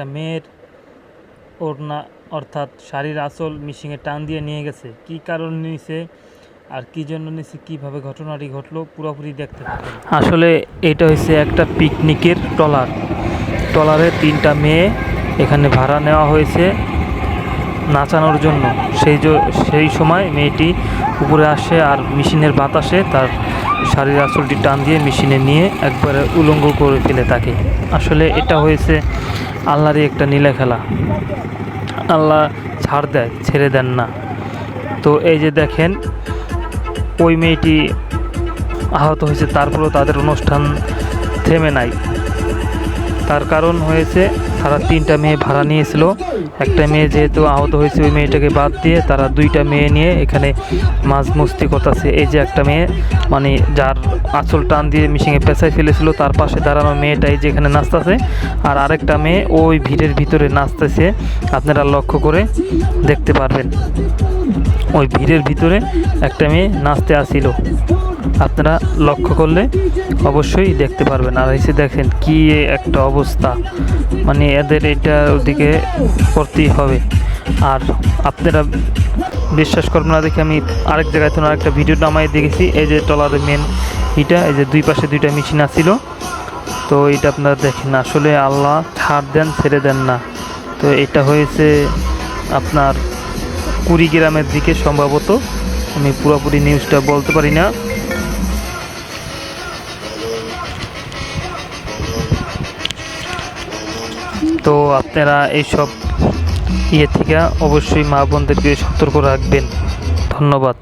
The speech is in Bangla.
একটা মেয়ের ওড়না অর্থাৎ শাড়ির আঁচল মেশিনে টান দিয়ে নিয়ে গেছে। কি কারণ নিয়েছে আর কি জন্য নিয়েছে, কীভাবে ঘটনাটি ঘটলো পুরোপুরি দেখতে পাবেন। আসলে এটা হচ্ছে একটা পিকনিকের ট্রলারে 3টা মেয়ে এখানে ভাড়া নেওয়া হয়েছে নাচানোর জন্য। সেই সময় মেয়েটি উপরে আসে আর মেশিনের বাতাসে তার শাড়ির আঁচলটি টান দিয়ে মেশিনে নিয়ে একবারে উলঙ্গ করে ফেলে তাকে। আসলে এটা হয়েছে আল্লাহরই একটা নীলা খেলা। আল্লাহ ছাড় দেয়, ছেড়ে দেন না। তো এই যে দেখেন ওই মেয়েটি আহত হয়েছে, তারপরেও তাদের অনুষ্ঠান থেমে নাই। তার কারণ হয়েছে তারা 3টা মেয়ে ভাড়া নিয়েছিল। একটা মেয়ে যেহেতু আহত হয়েছে ওই মেয়েটাকে বাদ দিয়ে তারা 2টা মেয়ে নিয়ে এখানে মাঝ মস্তি করতেছে। এই যে একটা মেয়ে মানে যার আঁচল টান দিয়ে মিশিংয়ে পেঁচাই ফেলেছিল, তার পাশে দাঁড়ানো মেয়েটাই যেখানে নাচতেছে, আর আরেকটা মেয়ে ওই ভিড়ের ভিতরে নাচতেছে। আপনারা লক্ষ্য করে দেখতে পারবেন ওই ভিড়ের ভিতরে একটা মেয়ে নাচতে আসিল, আপনারা লক্ষ্য করলে অবশ্যই দেখতে পারবেন। আর এসে দেখেন কি একটা অবস্থা, মানে এদের এটা ওদিকে করতেই হবে। আর আপনারা বিশ্বাস করবেন না দেখে আমি আরেক জায়গায় তো আরেকটা ভিডিও নামাই দেখেছি। এই যে ট্রলারের মেন এটা, এই যে 2 পাশে 2টা মেশিন আসছিল। তো এটা আপনারা দেখেন, আসলে আল্লাহ ছাড় দেন, ছেড়ে দেন না। তো এটা হয়েছে আপনার কুড়িগ্রামের দিকে সম্ভবত, আমি পুরোপুরি নিউজটা বলতে পারি না। তো আপনারা এইসব থেকে অবশ্যই মা বোনদেরকে সতর্ক রাখবেন। ধন্যবাদ।